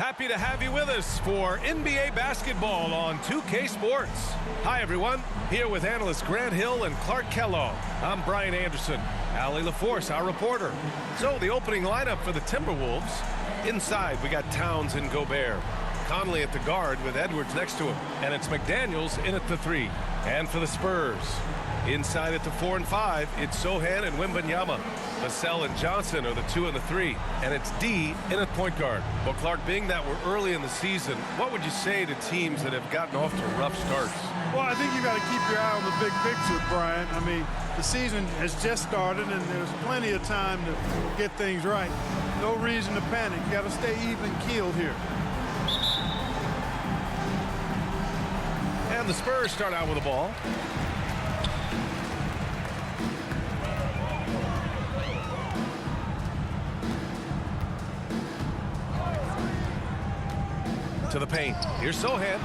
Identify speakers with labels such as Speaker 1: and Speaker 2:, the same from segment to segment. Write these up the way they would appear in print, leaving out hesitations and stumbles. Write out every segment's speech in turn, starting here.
Speaker 1: Happy to have you with us for NBA basketball on 2K Sports. Hi, everyone. Here with analysts Grant Hill and Clark Kellogg. I'm Brian Anderson. Allie LaForce, our reporter. So, the opening lineup for the Timberwolves. Inside, we got Towns and Gobert. Conley at the guard with Edwards next to him. And it's McDaniels in at the 3. And for the Spurs, inside at the 4 and 5, it's Sochan and Wembanyama. Vassell and Johnson are the 2 and the 3. And it's D in at point guard. Well, Clark, being that we're early in the season, what would you say to teams that have gotten off to rough starts?
Speaker 2: Well, I think you got to keep your eye on the big picture, Brian. I mean, the season has just started, and there's plenty of time to get things right. No reason to panic. You got to stay even-keeled here.
Speaker 1: And the Spurs start out with the ball. To the paint. Here's Sochan.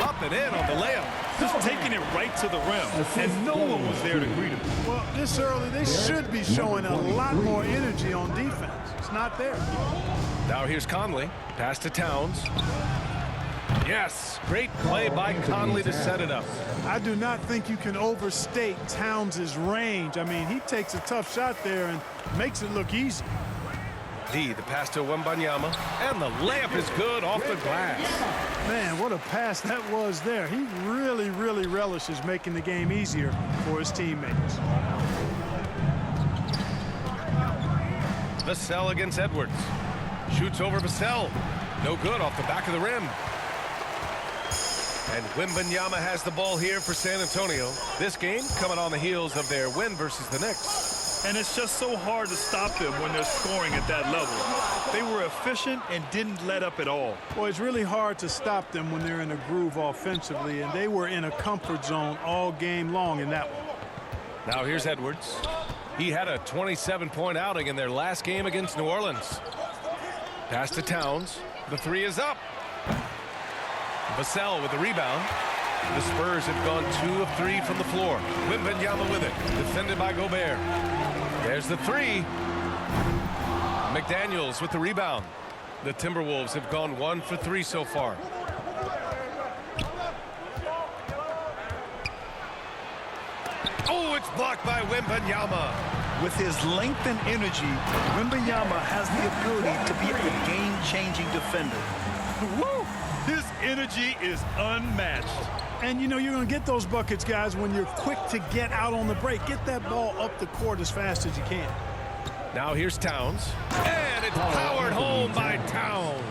Speaker 1: Up and in on the layup.
Speaker 3: Just taking it right to the rim, and no one was there to greet him.
Speaker 2: Well, this early, they should be showing a lot more energy on defense. It's not there.
Speaker 1: Now here's Conley. Pass to Towns. Yes, great play by Conley to set it up.
Speaker 2: I do not think you can overstate Towns' range. I mean, he takes a tough shot there and makes it look easy.
Speaker 1: D, the pass to Wembanyama, and the layup is good off the glass.
Speaker 2: Man, what a pass that was there. He really, really relishes making the game easier for his teammates.
Speaker 1: Vassell against Edwards. Shoots over Vassell. No good off the back of the rim. And Wembanyama has the ball here for San Antonio. This game coming on the heels of their win versus the Knicks.
Speaker 3: And it's just so hard to stop them when they're scoring at that level. They were efficient and didn't let up at all.
Speaker 2: Well, it's really hard to stop them when they're in a groove offensively, and they were in a comfort zone all game long in that one.
Speaker 1: Now here's Edwards. He had a 27-point outing in their last game against New Orleans. Pass to Towns. The 3 is up. Vassell with the rebound. The Spurs have gone 2 of 3 from the floor. Wembanyama with it. Defended by Gobert. There's the 3. McDaniels with the rebound. The Timberwolves have gone 1 for 3 so far. Oh, it's blocked by Wembanyama.
Speaker 3: With his length and energy, Wembanyama has the ability to be a game-changing defender. Woo! His energy is unmatched.
Speaker 2: And, you know, you're going to get those buckets, guys, when you're quick to get out on the break. Get that ball up the court as fast as you can.
Speaker 1: Now here's Towns. And it's powered home by Towns.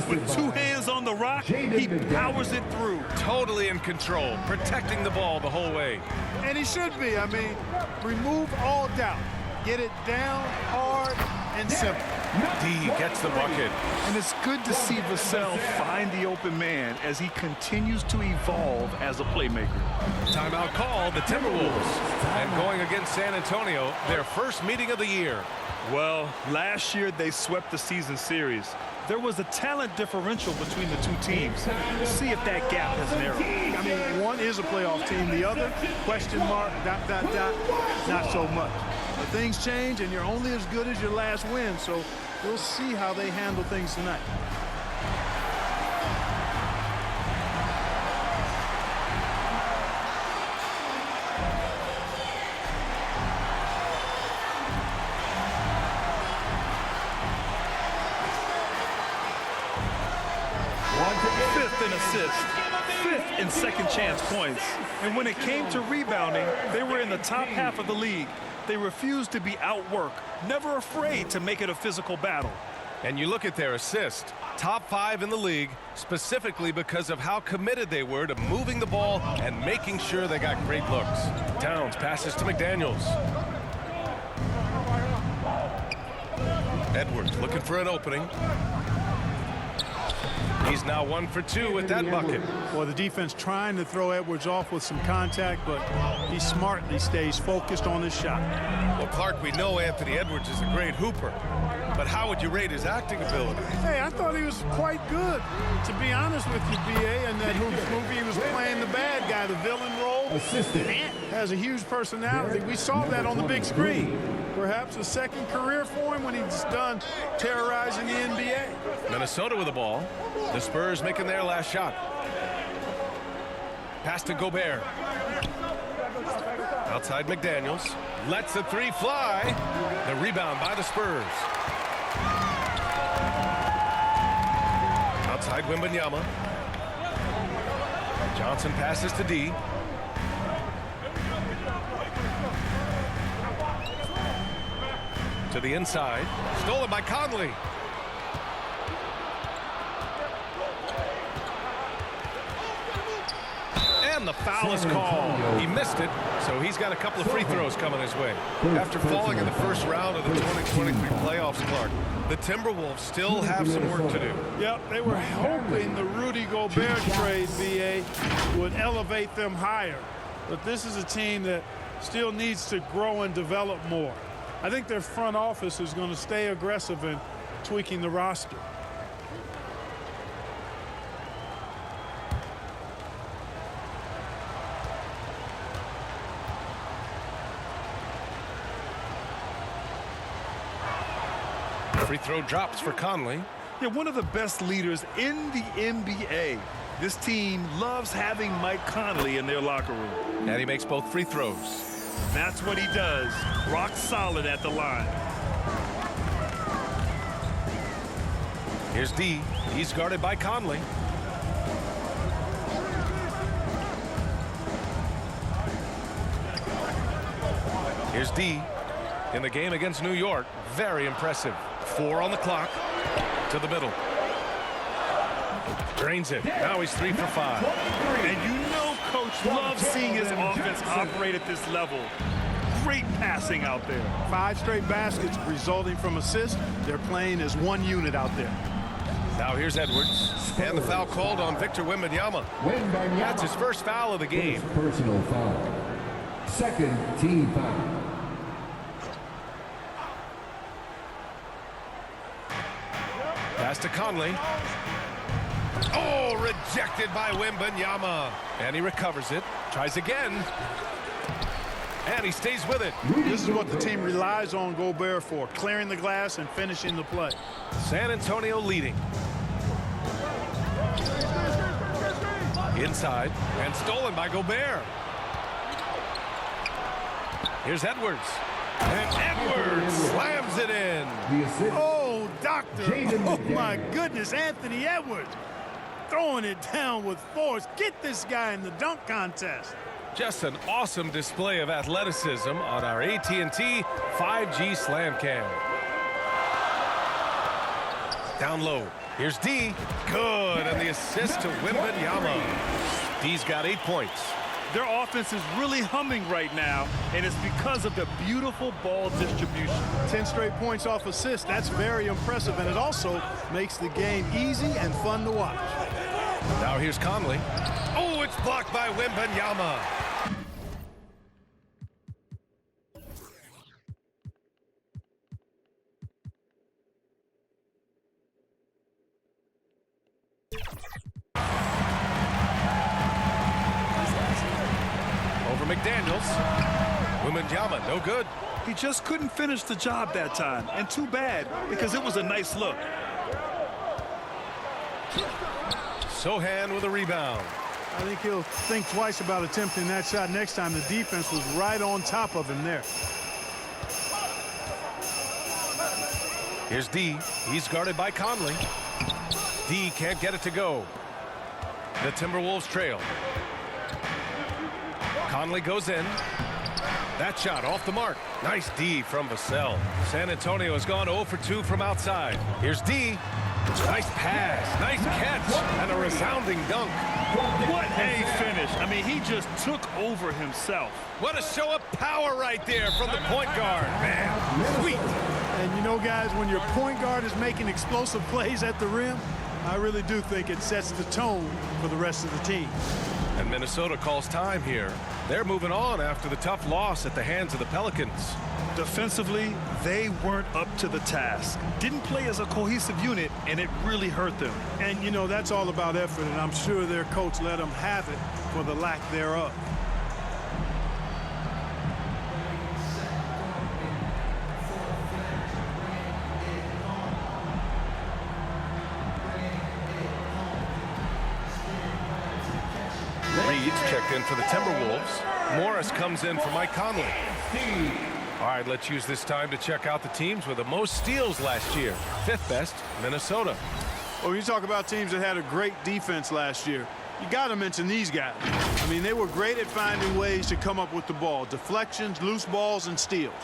Speaker 3: With 2 hands on the rock, he powers it through.
Speaker 1: Totally in control, protecting the ball the whole way.
Speaker 2: And he should be. I mean, remove all doubt. Get it down, hard, and simple.
Speaker 1: D gets the bucket.
Speaker 3: And it's good to see Vassell find the open man as he continues to evolve as a playmaker.
Speaker 1: Timeout call, the Timberwolves. And going against San Antonio, their first meeting of the year.
Speaker 3: Well, last year they swept the season series. There was a talent differential between the 2 teams. We'll see if that gap has narrowed.
Speaker 2: I mean, one is a playoff team. The other, question mark, ... not so much. But things change, and you're only as good as your last win, so we'll see how they handle things tonight.
Speaker 3: Fifth in assists, 5th in second chance points. And when it came to rebounding, they were in the top half of the league. They refused to be outworked, never afraid to make it a physical battle.
Speaker 1: And you look at their assist, top 5 in the league, specifically because of how committed they were to moving the ball and making sure they got great looks. Towns passes to McDaniels. Edwards looking for an opening. He's now 1 for 2 with that bucket.
Speaker 2: Well, the defense trying to throw Edwards off with some contact, but he smartly stays focused on his shot.
Speaker 1: Well, Clark, we know Anthony Edwards is a great hooper, but how would you rate his acting ability?
Speaker 2: Hey, I thought he was quite good. To be honest with you, B.A., in that Hoops movie, he was playing the bad guy, the villain role. Man, has a huge personality. We saw that on the big screen. perhaps a second career for him when he's done terrorizing the NBA.
Speaker 1: Minnesota with the ball. The Spurs making their last shot. Pass to Gobert. Outside McDaniels. Lets the three fly. The rebound by the Spurs. Outside Wembanyama. Johnson passes to D. To the inside. Stolen by Conley. And the foul is called. He missed it, so he's got a couple of free throws coming his way. After falling in the first round of the 2023 playoffs, Clark, the Timberwolves still have some work to do.
Speaker 2: Yep, they were hoping the Rudy Gobert trade, BA, would elevate them higher. But this is a team that still needs to grow and develop more. I think their front office is going to stay aggressive in tweaking the roster.
Speaker 1: Free throw drops for Conley.
Speaker 3: Yeah, one of the best leaders in the NBA. This team loves having Mike Conley in their locker room.
Speaker 1: And he makes both free throws.
Speaker 3: That's what he does. Rock solid at the line.
Speaker 1: Here's D. He's guarded by Conley. Here's D. In the game against New York. Very impressive. 4 on the clock. To the middle. Drains it. Now he's 3 for 5.
Speaker 3: And you know Coach loves seeing his offense operate at this level. Great passing out there.
Speaker 2: 5 straight baskets resulting from assists. They're playing as one unit out there.
Speaker 1: Now here's Edwards. And the foul called on Victor Wembanyama. That's his first foul of the game.
Speaker 4: Personal foul. Second team foul.
Speaker 1: Pass to Conley. Oh, rejected by Wembanyama. And he recovers it. Tries again. And he stays with it.
Speaker 2: This is what the team relies on Gobert for, clearing the glass and finishing the play.
Speaker 1: San Antonio leading. Inside. And stolen by Gobert. Here's Edwards. And Edwards slams it in.
Speaker 2: Oh, doctor. Oh, my goodness. Anthony Edwards throwing it down with force. Get this guy in the dunk contest.
Speaker 1: Just an awesome display of athleticism on our AT&T 5G Slam Cam. Down low. Here's D. Good. And the assist to Wembanyama. D's got 8 points.
Speaker 3: Their offense is really humming right now, and it's because of the beautiful ball distribution.
Speaker 2: 10 straight points off assists. That's very impressive, and it also makes the game easy and fun to watch.
Speaker 1: Now here's Conley. Oh, it's blocked by Wembanyama. McDaniels. Wembanyama, no good.
Speaker 3: He just couldn't finish the job that time, and too bad, because it was a nice look.
Speaker 1: Sohan with a rebound.
Speaker 2: I think he'll think twice about attempting that shot next time. The defense was right on top of him there.
Speaker 1: Here's D. He's guarded by Conley. D can't get it to go. The Timberwolves trail. Conley goes in. That shot off the mark. Nice D from Vassell. San Antonio has gone 0 for 2 from outside. Here's D. Nice pass. Nice catch. And a resounding dunk.
Speaker 3: What a finish. I mean, he just took over himself.
Speaker 1: What a show of power right there from the point guard. Man, sweet.
Speaker 2: And you know, guys, when your point guard is making explosive plays at the rim, I really do think it sets the tone for the rest of the team.
Speaker 1: And Minnesota calls time here. They're moving on after the tough loss at the hands of the Pelicans.
Speaker 3: Defensively, they weren't up to the task. Didn't play as a cohesive unit, and it really hurt them.
Speaker 2: And, you know, that's all about effort, and I'm sure their coach let them have it for the lack thereof.
Speaker 1: Reed's checked in for the Timberwolves. Morris comes in for Mike Conley. All right, let's use this time to check out the teams with the most steals last year. 5th best, Minnesota.
Speaker 2: Well, when you talk about teams that had a great defense last year, you got to mention these guys. I mean, they were great at finding ways to come up with the ball. Deflections, loose balls, and steals.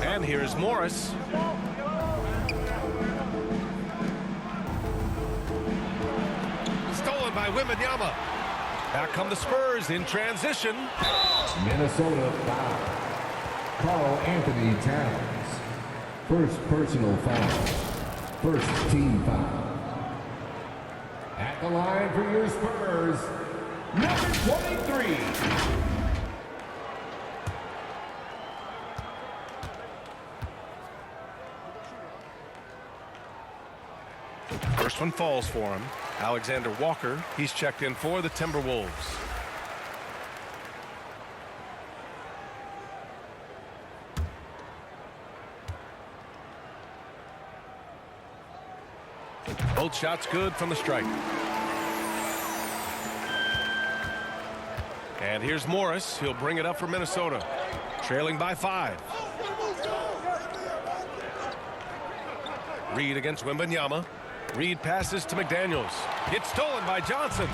Speaker 1: And here's Morris. Stolen by Wembanyama. Back come the Spurs in transition.
Speaker 4: Minnesota foul. Karl Anthony Towns. First personal foul. First team foul. At the line for your Spurs, number 23.
Speaker 1: First one falls for him. Alexander Walker, he's checked in for the Timberwolves. Both shots good from the stripe. And here's Morris. He'll bring it up for Minnesota. Trailing by 5. Reed against Wembanyama. Reed passes to McDaniels. It's stolen by Johnson.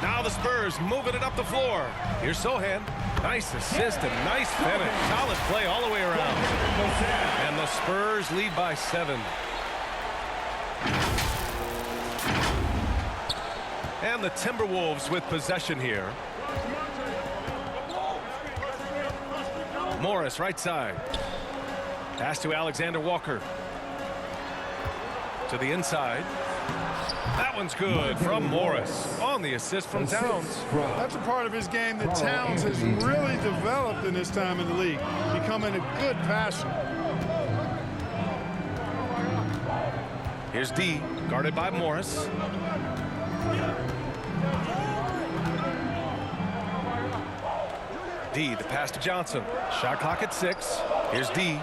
Speaker 1: Now the Spurs moving it up the floor. Here's Sohan. Nice assist and nice finish. Solid play all the way around. And the Spurs lead by 7. And the Timberwolves with possession here. Morris right side. Pass to Alexander Walker. To the inside. That one's good from Morris on the assist from Towns.
Speaker 2: That's a part of his game that Towns has really developed in his time in the league, becoming a good passer.
Speaker 1: Here's D, guarded by Morris. D, the pass to Johnson. Shot clock at 6. Here's D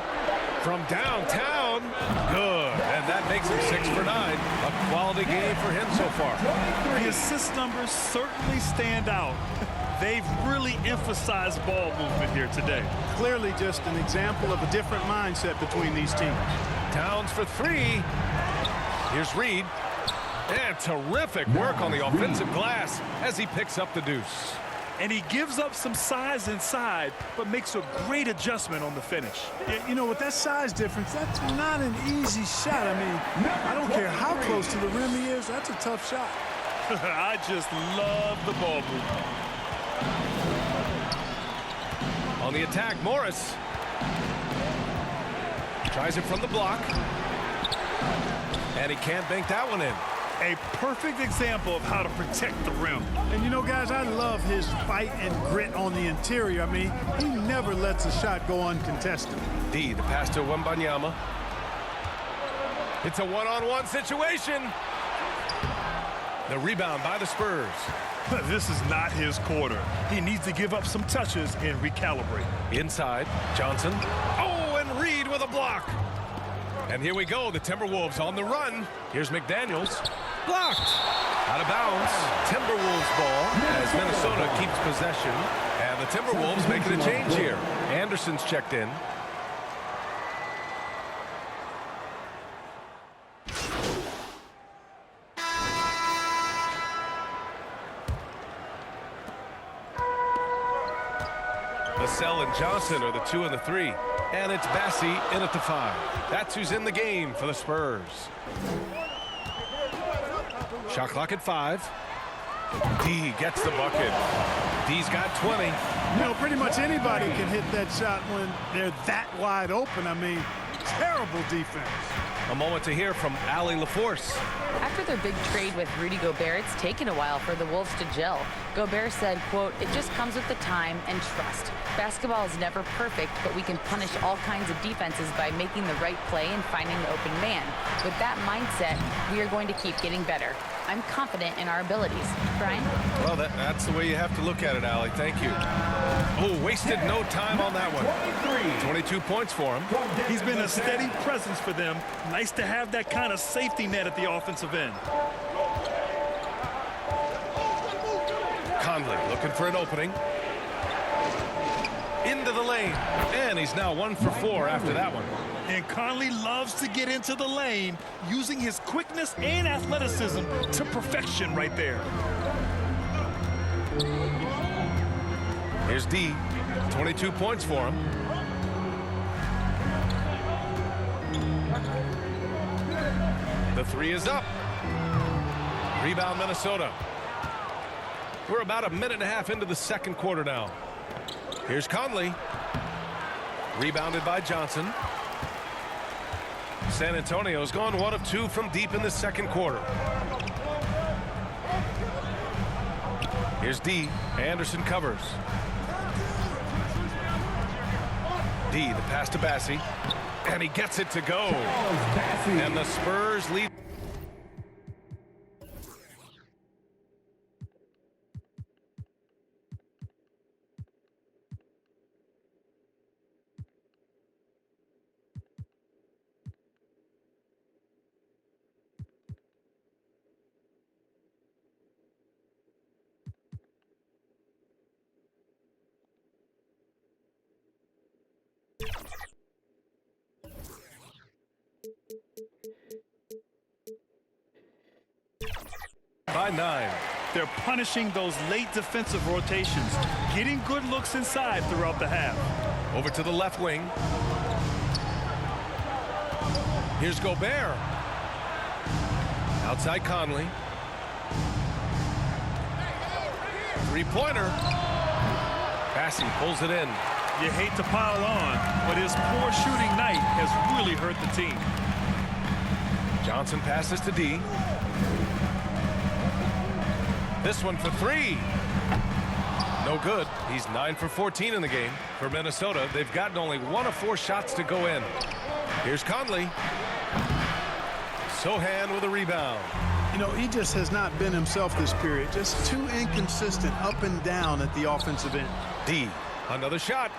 Speaker 1: from downtown. Good. And that makes him 6 for 9. A quality game for him so far.
Speaker 3: The assist numbers certainly stand out. They've really emphasized ball movement here today.
Speaker 2: Clearly just an example of a different mindset between these teams.
Speaker 1: Towns for 3. Here's Reed. And terrific work on the offensive glass as he picks up the deuce.
Speaker 3: And he gives up some size inside, but makes a great adjustment on the finish.
Speaker 2: Yeah, you know, with that size difference, that's not an easy shot. I mean, I don't care how close to the rim he is, that's a tough shot.
Speaker 3: I just love the ball movement.
Speaker 1: On the attack, Morris. Tries it from the block. And he can't bank that one in.
Speaker 3: A perfect example of how to protect the rim.
Speaker 2: And you know, guys, I love his fight and grit on the interior. I mean, he never lets a shot go uncontested.
Speaker 1: D, the pass to Wembanyama. It's a one-on-one situation. The rebound by the Spurs.
Speaker 3: This is not his quarter. He needs to give up some touches and recalibrate.
Speaker 1: Inside, Johnson. Oh, and Reed with a block. And here we go, the Timberwolves on the run. Here's McDaniels. Blocked. Out of bounds. Timberwolves ball as Minnesota keeps possession. And the Timberwolves making a change here. Anderson's checked in. Vassell and Johnson are the 2 and the 3. And it's Bassie in at the 5. That's who's in the game for the Spurs. Shot clock at 5. D gets the bucket. D's got 20.
Speaker 2: You know, pretty much anybody can hit that shot when they're that wide open. I mean, terrible defense.
Speaker 1: A moment to hear from Allie LaForce.
Speaker 5: After their big trade with Rudy Gobert, it's taken a while for the Wolves to gel. Gobert said, quote, "It just comes with the time and trust. Basketball is never perfect, but we can punish all kinds of defenses by making the right play and finding the open man. With that mindset, we are going to keep getting better. I'm confident in our abilities." Brian?
Speaker 1: Well, that's the way you have to look at it, Allie. Thank you. Oh, wasted no time on that one. 22 points for him.
Speaker 3: He's been a steady presence for them. Nice to have that kind of safety net at the offensive end.
Speaker 1: Conley looking for an opening. Into the lane. And he's now 1 for 4 after that one.
Speaker 3: And Conley loves to get into the lane, using his quickness and athleticism to perfection right there.
Speaker 1: Here's D. 22 points for him. The three is up. Rebound Minnesota. We're about a minute and a half into the second quarter now. Here's Conley. Rebounded by Johnson. San Antonio's gone 1 of 2 from deep in the second quarter. Here's D. Anderson covers. D, the pass to Bassey. And he gets it to go. And the Spurs lead. By 9.
Speaker 3: They're punishing those late defensive rotations, getting good looks inside throughout the half.
Speaker 1: Over to the left wing. Here's Gobert. Outside Conley. Three-pointer. Bassey pulls it in.
Speaker 3: You hate to pile on, but his poor shooting night has really hurt the team.
Speaker 1: Johnson passes to D. This one for 3. No good. He's 9 for 14 in the game. For Minnesota, they've gotten only 1 of 4 shots to go in. Here's Conley. Sohan with a rebound.
Speaker 2: You know, he just has not been himself this period. Just too inconsistent up and down at the offensive end.
Speaker 1: D. Another shot.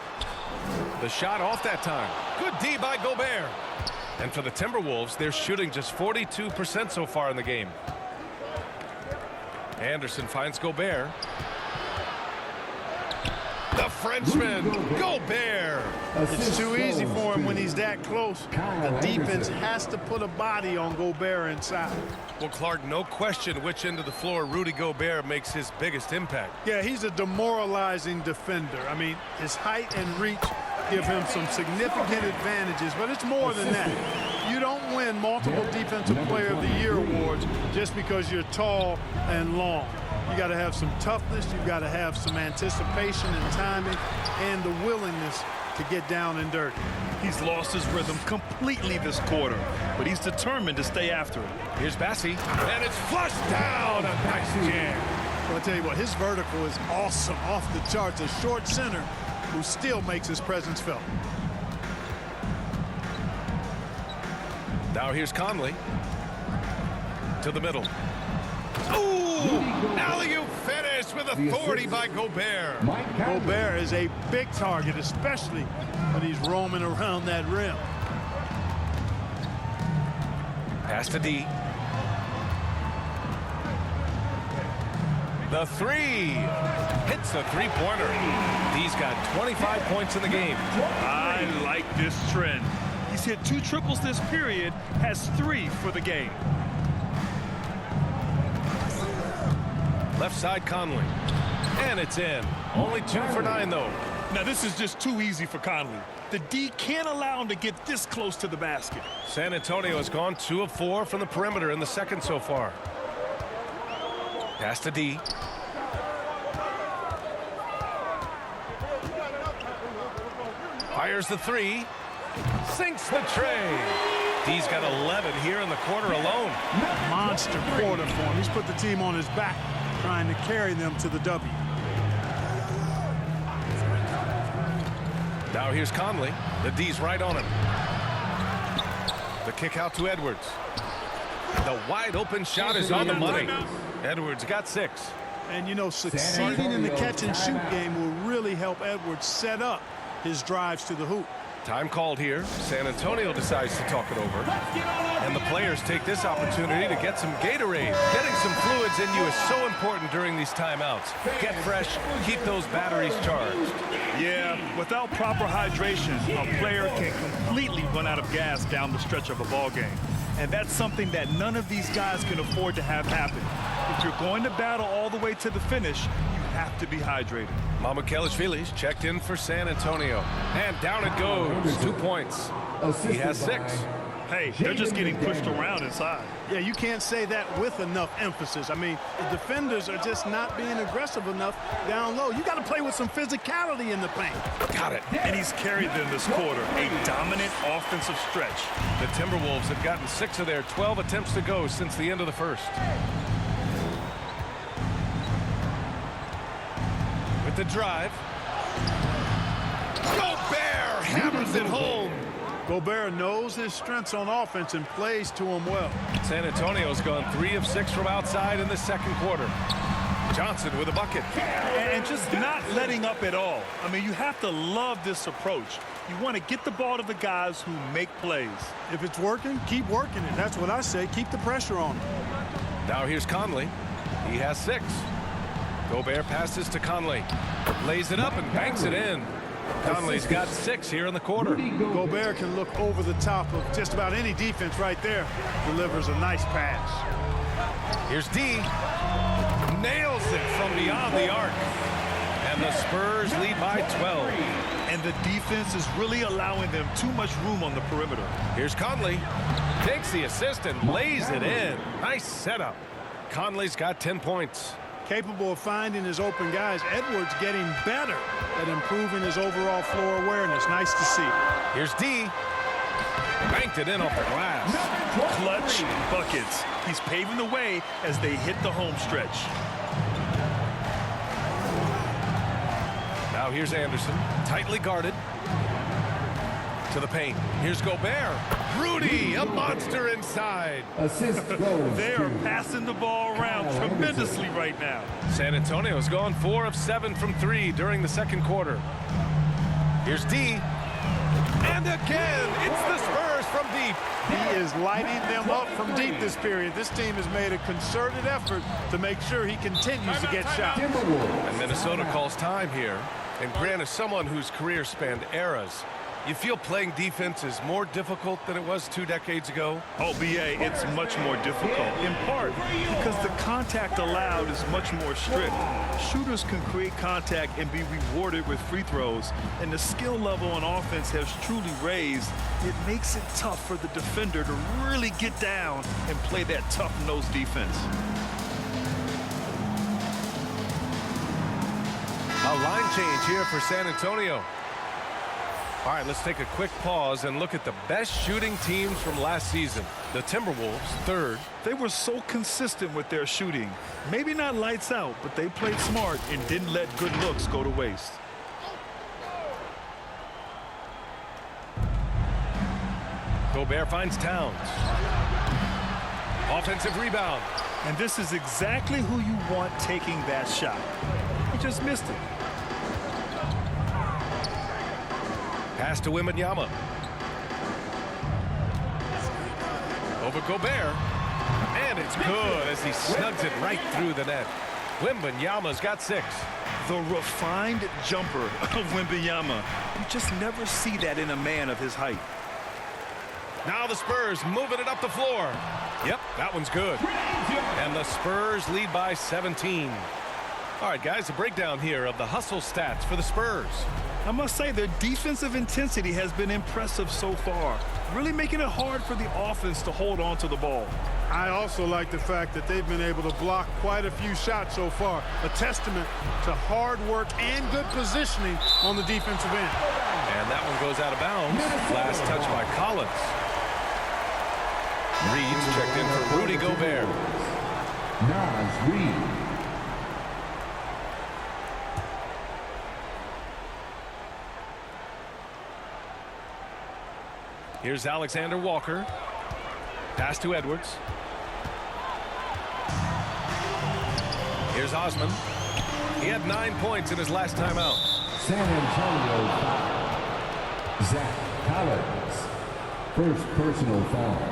Speaker 1: The shot off that time. Good D by Gobert. And for the Timberwolves, they're shooting just 42% so far in the game. Anderson finds Gobert. The Frenchman, Gobert.
Speaker 2: It's too easy for him when he's that close. The defense has to put a body on Gobert inside.
Speaker 1: Well, Clark, no question which end of the floor Rudy Gobert makes his biggest impact.
Speaker 2: Yeah, he's a demoralizing defender. I mean, his height and reach give him some significant advantages, but it's more than that. You don't win multiple Defensive Player of the Year awards just because you're tall and long. You got to have some toughness, you've got to have some anticipation and timing, and the willingness to get down and dirty.
Speaker 3: He's lost his rhythm completely this quarter, but he's determined to stay after it.
Speaker 1: Here's Bassey, and it's flushed down. A nice jam.
Speaker 2: Well, I'll tell you what, his vertical is awesome, off the charts. A short center who still makes his presence felt.
Speaker 1: Now here's Conley. To the middle. Ooh! Alley-oop finish with authority by Gobert.
Speaker 2: Gobert is a big target, especially when he's roaming around that rim.
Speaker 1: Pass to D. The three. Hits a three-pointer. D's got 25 points in the game.
Speaker 3: I like this trend. He's hit 2 triples this period, has 3 for the game.
Speaker 1: Left side Conley. And it's in. Only 2 for 9, though.
Speaker 3: Now, this is just too easy for Conley. The D can't allow him to get this close to the basket.
Speaker 1: San Antonio has gone 2 of 4 from the perimeter in the second so far. Pass to D. Fires the 3. Sinks the tray. D's got 11 here in the quarter alone.
Speaker 2: Monster quarter for him. He's put the team on his back, trying to carry them to the W.
Speaker 1: Now here's Conley. The D's right on him. The kick out to Edwards. The wide open shot is on the money. Edwards got 6.
Speaker 2: And, you know, succeeding in the catch-and-shoot game will really help Edwards set up his drives to the hoop.
Speaker 1: Time called here. San Antonio decides to talk it over. And the players take this opportunity to get some Gatorade. Getting some fluids in you is so important during these timeouts. Get fresh, keep those batteries charged.
Speaker 3: Yeah, without proper hydration, a player can completely run out of gas down the stretch of a ball game. And that's something that none of these guys can afford to have happen. If you're going to battle all the way to the finish, you have to be hydrated.
Speaker 1: Mamukelashvili's checked in for San Antonio. And down it goes. 2 points. He has 6.
Speaker 3: Hey, they're just getting pushed around inside.
Speaker 2: Yeah, you can't say that with enough emphasis. I mean, the defenders are just not being aggressive enough down low. You got to play with some physicality in the paint.
Speaker 1: Got it.
Speaker 3: And he's carried them this quarter. A dominant offensive stretch.
Speaker 1: The Timberwolves have gotten 6 of their 12 attempts to go since the end of the first. With the drive. Gobert hammers it home.
Speaker 2: Gobert knows his strengths on offense and plays to him well.
Speaker 1: San Antonio's gone 3 of 6 from outside in the second quarter. Johnson with a bucket.
Speaker 3: And just not letting up at all. I mean, you have to love this approach. You want to get the ball to the guys who make plays.
Speaker 2: If it's working, keep working it. That's what I say. Keep the pressure on him.
Speaker 1: Now here's Conley. He has 6. Gobert passes to Conley. Lays it up and banks it in. Conley's got 6 here in the quarter.
Speaker 2: Gobert can look over the top of just about any defense right there. Delivers a nice pass.
Speaker 1: Here's D. Nails it from beyond the arc. And the Spurs lead by 12.
Speaker 3: And the defense is really allowing them too much room on the perimeter.
Speaker 1: Here's Conley. Takes the assist and lays it in. Nice setup. Conley's got 10 points.
Speaker 2: Capable of finding his open guys. Edwards getting better at improving his overall floor awareness. Nice to see.
Speaker 1: Here's D. Banked it in off the glass.
Speaker 3: Clutch buckets. He's paving the way as they hit the home stretch.
Speaker 1: Now here's Anderson. Tightly guarded. To the paint. Here's Gobert. Rudy, a monster inside.
Speaker 4: Assist goes
Speaker 3: They are passing the ball around tremendously right now.
Speaker 1: San Antonio's gone 4 of 7 from 3 during the second quarter. Here's D. And again, it's the Spurs from deep.
Speaker 2: He is lighting them up from deep this period. This team has made a concerted effort to make sure he continues to get shots.
Speaker 1: And Minnesota calls time here. And Grant is someone whose career spanned eras. You feel playing defense is more difficult than it was 2 decades ago?
Speaker 3: Oh, BA, it's much more difficult, in part because the contact allowed is much more strict. Shooters can create contact and be rewarded with free throws, and the skill level on offense has truly raised. It makes it tough for the defender to really get down and play that tough-nosed defense.
Speaker 1: A line change here for San Antonio. All right, let's take a quick pause and look at the best shooting teams from last season. The Timberwolves, 3rd.
Speaker 3: They were so consistent with their shooting. Maybe not lights out, but they played smart and didn't let good looks go to waste.
Speaker 1: Gobert finds Towns. Offensive rebound.
Speaker 3: And this is exactly who you want taking that shot. He just missed it.
Speaker 1: Pass to Wembanyama. Over Gobert. And it's good as he snugs it right through the net. Wembanyama's got 6.
Speaker 3: The refined jumper of Wembanyama. You just never see that in a man of his height.
Speaker 1: Now the Spurs moving it up the floor. Yep, that one's good. And the Spurs lead by 17. All right, guys, a breakdown here of the hustle stats for the Spurs.
Speaker 3: I must say their defensive intensity has been impressive so far, really making it hard for the offense to hold on to the ball.
Speaker 2: I also like the fact that they've been able to block quite a few shots so far, a testament to hard work and good positioning on the defensive end.
Speaker 1: And that one goes out of bounds. Last touch by Collins. Reed's checked in for Rudy Gobert.
Speaker 4: Naz Reid.
Speaker 1: Here's Alexander Walker. Pass to Edwards. Here's Osman. He had 9 points in his last time out.
Speaker 4: San Antonio foul. Zach Collins. First personal foul.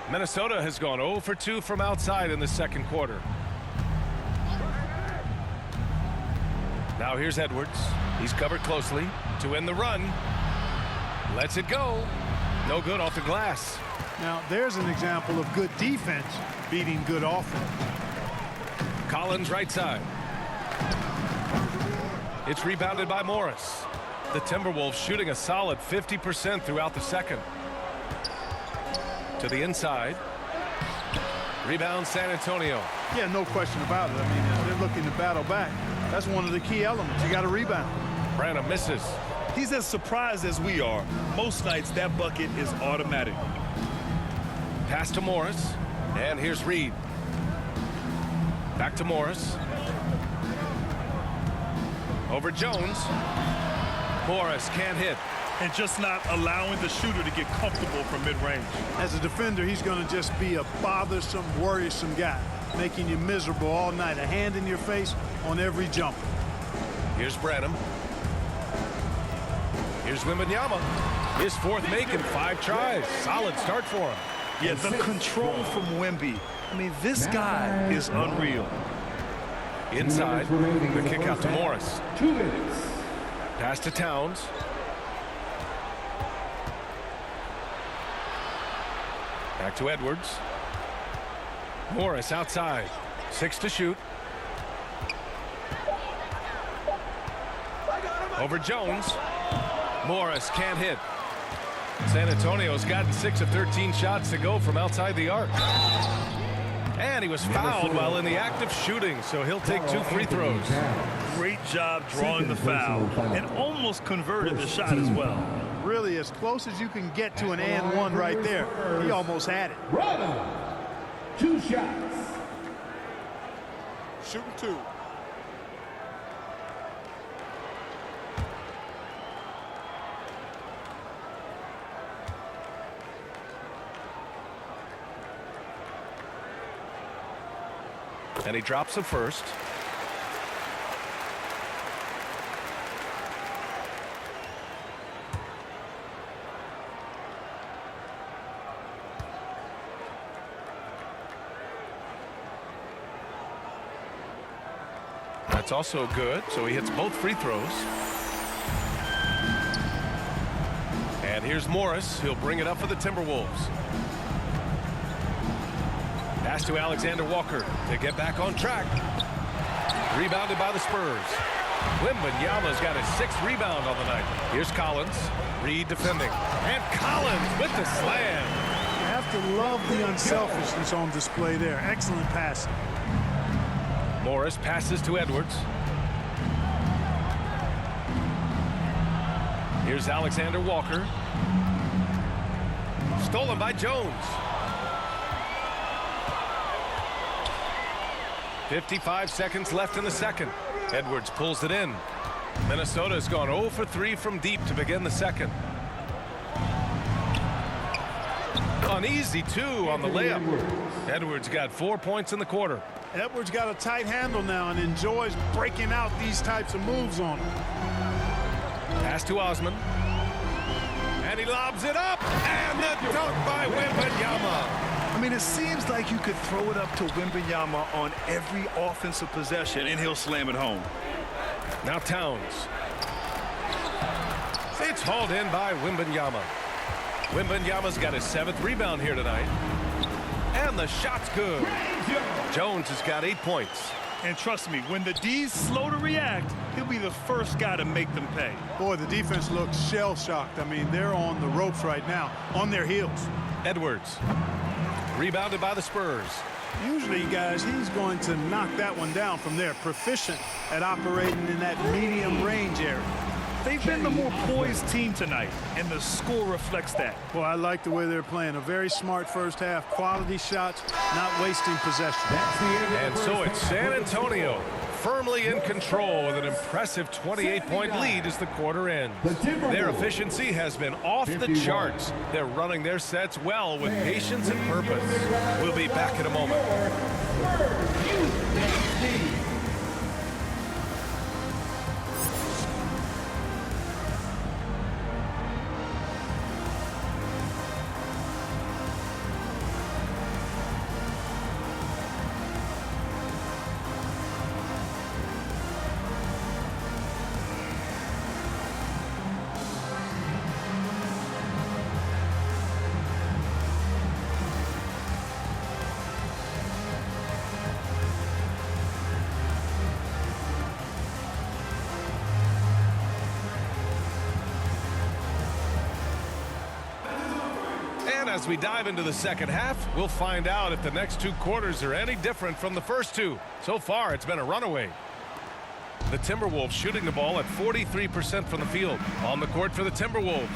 Speaker 1: Minnesota has gone 0 for 2 from outside in the second quarter. Now here's Edwards. He's covered closely to end the run. Lets it go. No good off the glass.
Speaker 2: Now, there's an example of good defense beating good offense.
Speaker 1: Collins right side. It's rebounded by Morris. The Timberwolves shooting a solid 50% throughout the second. To the inside. Rebound San Antonio.
Speaker 2: Yeah, no question about it. I mean, they're looking to battle back. That's one of the key elements. You got to rebound.
Speaker 1: Branham misses.
Speaker 3: He's as surprised as we are. Most nights that bucket is automatic.
Speaker 1: Pass to Morris. And here's Reed. Back to Morris. Over Jones. Morris can't hit.
Speaker 3: And just not allowing the shooter to get comfortable from mid-range.
Speaker 2: As a defender, he's going to just be a bothersome, worrisome guy, making you miserable all night. A hand in your face on every jump.
Speaker 1: Here's Branham. Here's Wembanyama. His fourth make in 5 tries. Solid start for him.
Speaker 3: Yeah, the control from Wemby. I mean, this guy is unreal.
Speaker 1: Inside, the kick out to Morris.
Speaker 4: 2 minutes.
Speaker 1: Pass to Towns. Back to Edwards. Morris outside. 6 to shoot. Over Jones. Morris can't hit. San Antonio's gotten 6 of 13 shots to go from outside the arc. And he was fouled while in the act of shooting, so he'll take 2 free throws.
Speaker 3: Great job drawing the foul and almost converted the shot as well.
Speaker 2: Really, as close as you can get to an and one right there. He almost had it.
Speaker 4: Branham. 2 shots.
Speaker 2: Shooting 2.
Speaker 1: And he drops the first. That's also good, so he hits both free throws. And here's Morris. He'll bring it up for the Timberwolves. Pass to Alexander Walker to get back on track. Rebounded by the Spurs. Wembanyama's got his 6th rebound on the night. Here's Collins. Reed defending. And Collins with the slam.
Speaker 2: You have to love the unselfishness on display there. Excellent passing.
Speaker 1: Morris passes to Edwards. Here's Alexander Walker. Stolen by Jones. 55 seconds left in the second. Edwards pulls it in. Minnesota's gone 0 for 3 from deep to begin the second. An easy 2 on the layup. Edwards got 4 points in the quarter.
Speaker 2: Edwards got a tight handle now and enjoys breaking out these types of moves on him.
Speaker 1: Pass to Osman. And he lobs it up. And the dunk by Wembanyama.
Speaker 3: I mean, it seems like you could throw it up to Wembanyama on every offensive possession, and he'll slam it home.
Speaker 1: Now Towns. It's hauled in by Wembanyama. Wembanyama's got his 7th rebound here tonight. And the shot's good. Jones has got 8 points.
Speaker 3: And trust me, when the D's slow to react, he'll be the first guy to make them pay.
Speaker 2: Boy, the defense looks shell-shocked. I mean, they're on the ropes right now, on their heels.
Speaker 1: Edwards. Rebounded by the Spurs.
Speaker 2: Usually, guys, he's going to knock that one down from there. Proficient at operating in that medium range area.
Speaker 3: They've been the more poised team tonight, and the score reflects that.
Speaker 2: Well, I like the way they're playing. A very smart first half. Quality shots, not wasting possession.
Speaker 1: And so it's San Antonio firmly in control with an impressive 28-point lead as the quarter ends. Their efficiency has been off the charts. They're running their sets well with patience and purpose. We'll be back in a moment. And as we dive into the second half, we'll find out if the next two quarters are any different from the first two. So far, it's been a runaway. The Timberwolves shooting the ball at 43% from the field. On the court for the Timberwolves.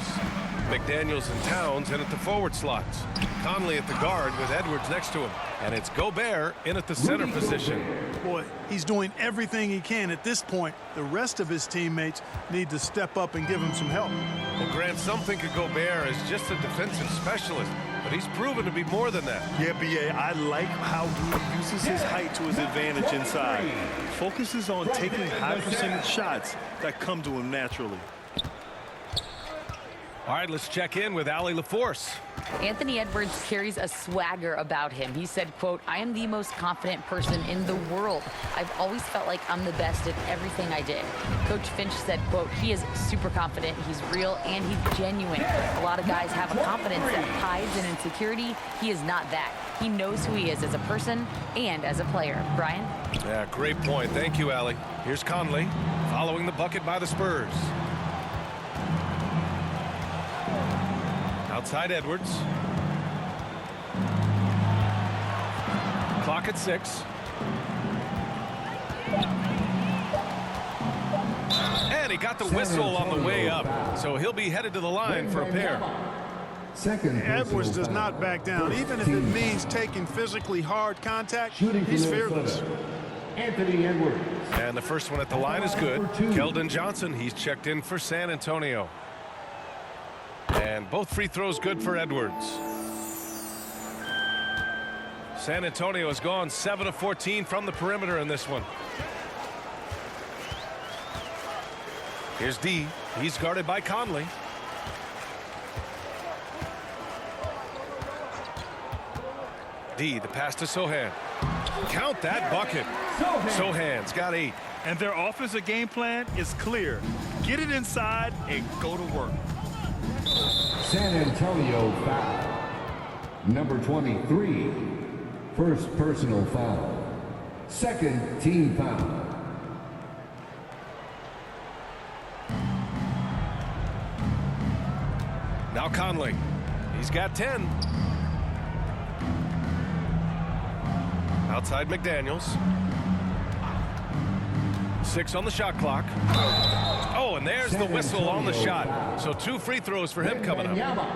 Speaker 1: McDaniels and Towns in at the forward slots. Conley at the guard with Edwards next to him. And it's Gobert in at the center position.
Speaker 2: Boy, he's doing everything he can at this point. The rest of his teammates need to step up and give him some help.
Speaker 1: Well, Grant, some think of Gobert as just a defensive specialist, but he's proven to be more than that.
Speaker 3: Yeah, B.A., I like how he uses his height to his advantage inside. Focuses on taking high percentage shots that come to him naturally.
Speaker 1: All right, let's check in with Allie LaForce.
Speaker 5: Anthony Edwards carries a swagger about him. He said, quote, "I am the most confident person in the world. I've always felt like I'm the best at everything I did." Coach Finch said, quote, "He is super confident, he's real, and he's genuine. A lot of guys have a confidence that hides in insecurity. He is not that. He knows who he is as a person and as a player." Brian?
Speaker 1: Yeah, great point. Thank you, Allie. Here's Conley following the bucket by the Spurs. Outside Edwards. Clock at 6. And he got the whistle on the way up, so he'll be headed to the line for a pair.
Speaker 2: Edwards does not back down, even if it means taking physically hard contact. He's fearless.
Speaker 4: Anthony Edwards.
Speaker 1: And the first one at the line is good. Keldon Johnson, he's checked in for San Antonio. And both free throws good for Edwards. San Antonio has gone 7 of 14 from the perimeter in this one. Here's D. He's guarded by Conley. D, the pass to Sochan. Count that bucket. Sohan's got 8.
Speaker 3: And their offensive game plan is clear. Get it inside and go to work.
Speaker 4: San Antonio foul. Number 23. First personal foul. Second team foul.
Speaker 1: Now Conley. He's got 10. Outside McDaniels. 6 on the shot clock. Oh, and there's the whistle on the shot. So 2 free throws for him coming up.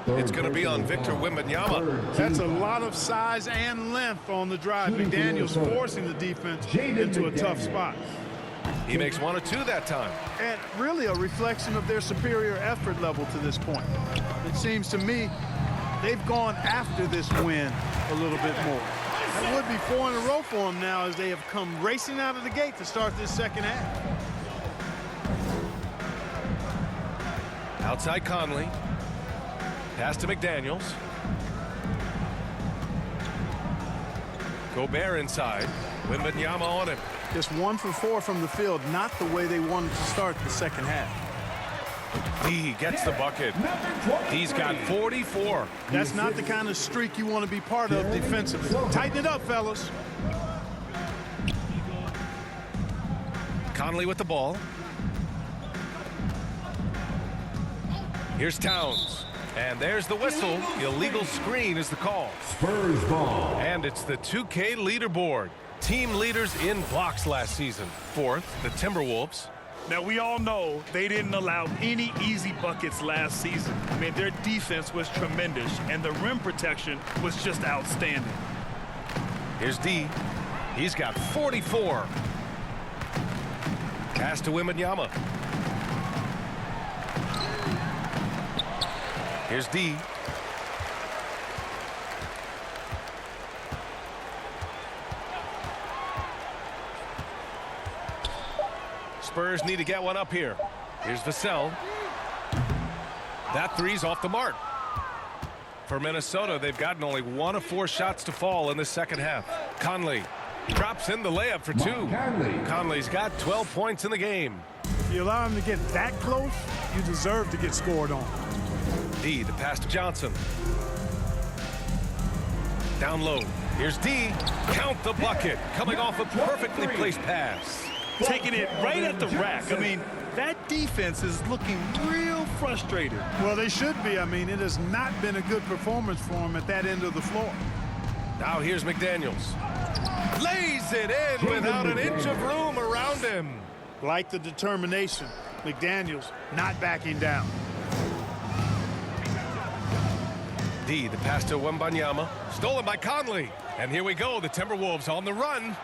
Speaker 1: It's going to be on Victor Wembanyama.
Speaker 2: That's a lot of size and length on the drive. McDaniels forcing the defense into a tough spot.
Speaker 1: He makes 1 or 2 that time.
Speaker 2: And really a reflection of their superior effort level to this point. It seems to me they've gone after this win a little bit more. It would be 4 in a row for them now as they have come racing out of the gate to start this second half.
Speaker 1: Outside Conley. Pass to McDaniels. Gobert inside. Wembanyama on him.
Speaker 2: Just 1 for 4 from the field, not the way they wanted to start the second half.
Speaker 1: D gets the bucket. D's got 44.
Speaker 2: That's not the kind of streak you want to be part of defensively. Tighten it up, fellas.
Speaker 1: Conley with the ball. Here's Towns. And there's the whistle. Illegal screen is the call.
Speaker 4: Spurs ball.
Speaker 1: And it's the 2K leaderboard. Team leaders in blocks last season. 4th, the Timberwolves.
Speaker 3: Now, we all know they didn't allow any easy buckets last season. I mean, their defense was tremendous, and the rim protection was just outstanding.
Speaker 1: Here's D. He's got 44. Pass to Wembanyama. Here's D. Spurs need to get one up here. Here's Vassell. That three's off the mark. For Minnesota, they've gotten only 1 of 4 shots to fall in the second half. Conley drops in the layup for 2. Conley's got 12 points in the game.
Speaker 2: If you allow him to get that close, you deserve to get scored on.
Speaker 1: D, the pass to Johnson. Down low. Here's D. Count the bucket. Coming off a perfectly placed pass.
Speaker 3: Taking it right at the rack. I mean, that defense is looking real frustrated.
Speaker 2: Well, they should be. I mean, it has not been a good performance for him at that end of the floor.
Speaker 1: Now here's McDaniels. Lays it in without an inch of room around him.
Speaker 2: Like the determination, McDaniels not backing down.
Speaker 1: D, the pass to Wembanyama. Stolen by Conley. And here we go, the Timberwolves on the run.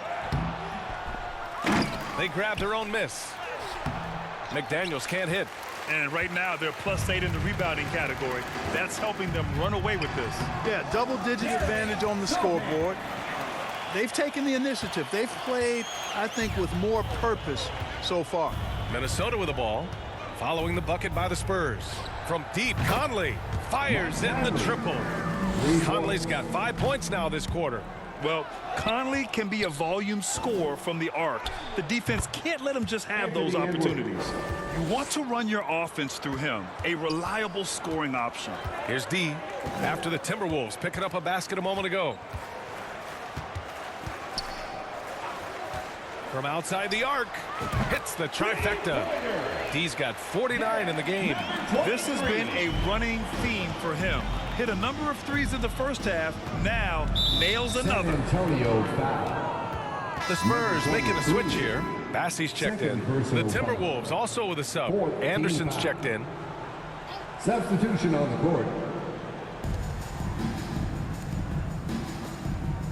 Speaker 1: They grab their own miss. McDaniels can't hit.
Speaker 3: And right now, they're +8 in the rebounding category. That's helping them run away with this.
Speaker 2: Yeah, double-digit advantage on the scoreboard. They've taken the initiative. They've played, I think, with more purpose so far.
Speaker 1: Minnesota with the ball, following the bucket by the Spurs. From deep, Conley fires in the triple. Conley's got 5 points now this quarter.
Speaker 3: Well, Conley can be a volume scorer from the arc. The defense can't let him just have those opportunities. You want to run your offense through him, a reliable scoring option.
Speaker 1: Here's D after the Timberwolves picking up a basket a moment ago. From outside the arc, hits the trifecta. D's got 49 in the game.
Speaker 3: This has been a running theme for him. Hit a number of threes in the first half, now nails another.
Speaker 4: San Antonio foul.
Speaker 1: The Spurs making a switch here. Bassey's checked in. The Timberwolves also with a sub. Anderson's checked in.
Speaker 4: Substitution on the court.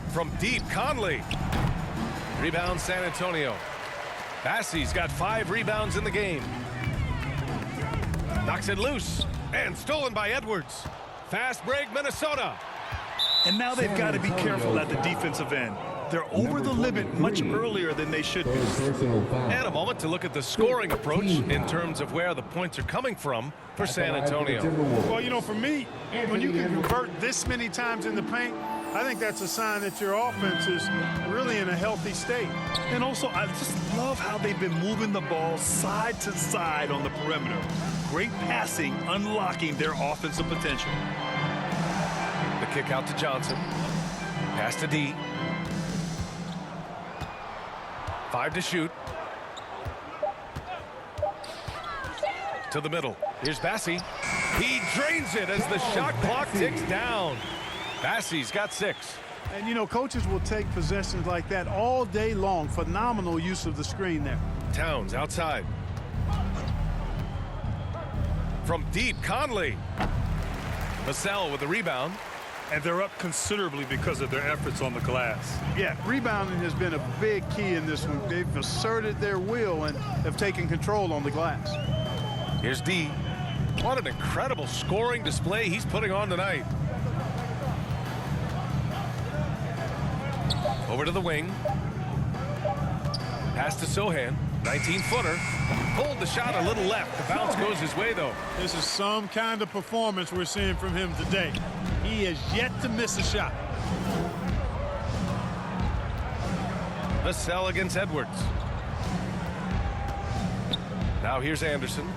Speaker 1: From deep, Conley. Rebound San Antonio. Bassey's got 5 rebounds in the game. Knocks it loose. And stolen by Edwards. Fast break, Minnesota.
Speaker 3: And now they've got to be careful at the defensive end. They're over the limit much earlier than they should be.
Speaker 1: And a moment to look at the scoring approach in terms of where the points are coming from for San Antonio.
Speaker 2: Well, you know, for me, when you can convert this many times in the paint, I think that's a sign that your offense is really in a healthy state.
Speaker 3: And also, I just love how they've been moving the ball side to side on the perimeter. Great passing, unlocking their offensive potential.
Speaker 1: The kick out to Johnson. Pass to D. 5 to shoot. To the middle. Here's Bassey. He drains it as the shot clock ticks down. Bassey's got 6.
Speaker 2: And, you know, coaches will take possessions like that all day long. Phenomenal use of the screen there.
Speaker 1: Towns outside. From deep, Conley. Vassell with the rebound.
Speaker 3: And they're up considerably because of their efforts on the glass.
Speaker 2: Yeah, rebounding has been a big key in this one. They've asserted their will and have taken control on the glass.
Speaker 1: Here's D. What an incredible scoring display he's putting on tonight. Over to the wing. Pass to Sohan. 19-footer. Pulled the shot a little left. The bounce goes his way, though.
Speaker 2: This is some kind of performance we're seeing from him today. He has yet to miss a shot.
Speaker 1: Vassell against Edwards. Now here's Anderson.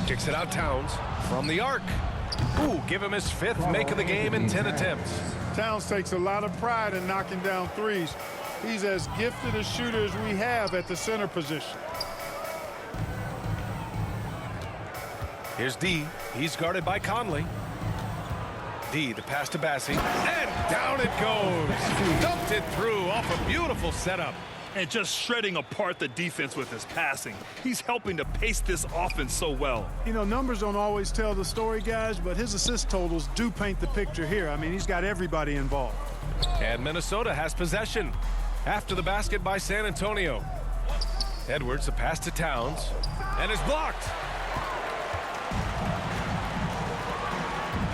Speaker 1: Kicks it out Towns from the arc. Ooh, give him his 5th make of the game in 10 attempts.
Speaker 2: Towns takes a lot of pride in knocking down threes. He's as gifted a shooter as we have at the center position.
Speaker 1: Here's D. He's guarded by Conley. D, the pass to Bassey. And down it goes. Dumped it through off a beautiful setup.
Speaker 3: And just shredding apart the defense with his passing. He's helping to pace this offense so well.
Speaker 2: You know, numbers don't always tell the story, guys, but his assist totals do paint the picture here. I mean, he's got everybody involved.
Speaker 1: And Minnesota has possession. After the basket by San Antonio. Edwards, the pass to Towns, and is blocked.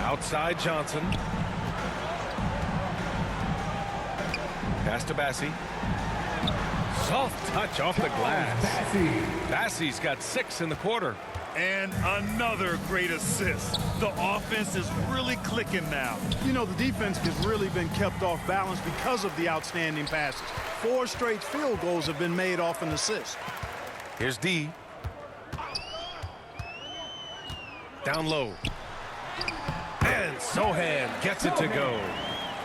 Speaker 1: Outside Johnson. Pass to Bassey. Soft touch off the glass. Bassey's got 6 in the quarter.
Speaker 3: And another great assist. The offense is really clicking now.
Speaker 2: You know, the defense has really been kept off balance because of the outstanding passes. 4 straight field goals have been made off an assist.
Speaker 1: Here's D. Down low. And Sohan gets it to go.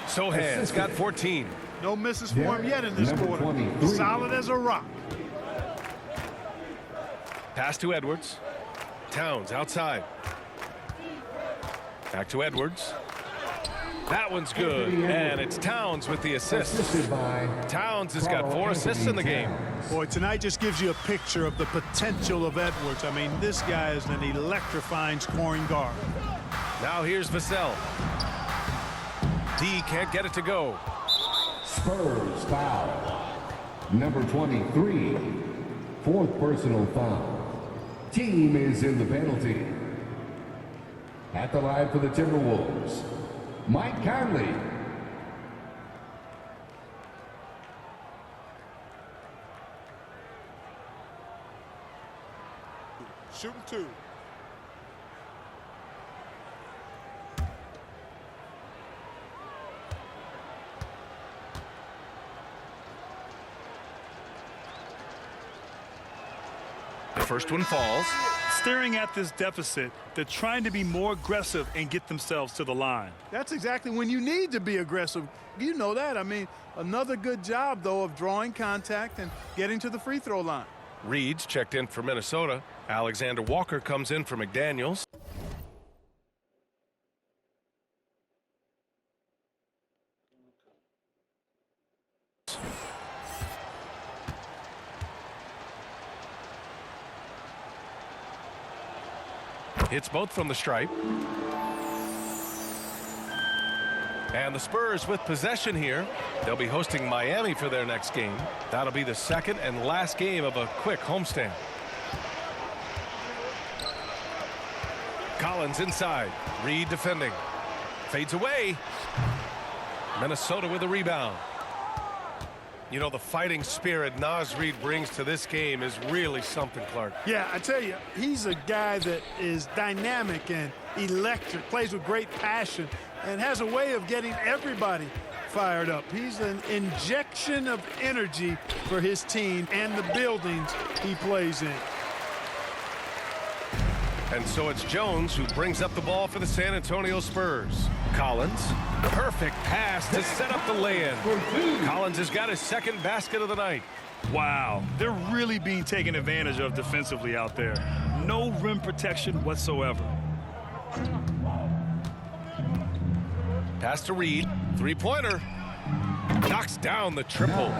Speaker 1: Sohan's got 14.
Speaker 2: No misses for him yet in this quarter. Solid as a rock.
Speaker 1: Pass to Edwards. Towns outside. Back to Edwards. That one's good, and it's Towns with the assist. Towns has got 4 assists in the game.
Speaker 2: Boy, tonight just gives you a picture of the potential of Edwards. I mean, this guy is an electrifying scoring guard.
Speaker 1: Now here's Vassell. D can't get it to go.
Speaker 4: Spurs foul. Number 23. 4th personal foul. Team is in the penalty. At the line for the Timberwolves, Mike Conley.
Speaker 2: Shooting 2.
Speaker 1: The first one falls.
Speaker 3: Staring at this deficit, they're trying to be more aggressive and get themselves to the line.
Speaker 2: That's exactly when you need to be aggressive. You know that. I mean, another good job, though, of drawing contact and getting to the free throw line.
Speaker 1: Reed's checked in for Minnesota. Alexander Walker comes in for McDaniels. Hits both from the stripe. And the Spurs with possession here. They'll be hosting Miami for their next game. That'll be the second and last game of a quick homestand. Collins inside. Reed defending. Fades away. Minnesota with a rebound. You know, the fighting spirit Naz Reid brings to this game is really something, Clark.
Speaker 2: Yeah, I tell you, he's a guy that is dynamic and electric, plays with great passion, and has a way of getting everybody fired up. He's an injection of energy for his team and the buildings he plays in.
Speaker 1: And so it's Jones who brings up the ball for the San Antonio Spurs. Collins, perfect pass to set up the lay-in. Collins has got his second basket of the night.
Speaker 3: Wow, they're really being taken advantage of defensively out there. No rim protection whatsoever.
Speaker 1: Pass to Reed, three-pointer. Knocks down the triple.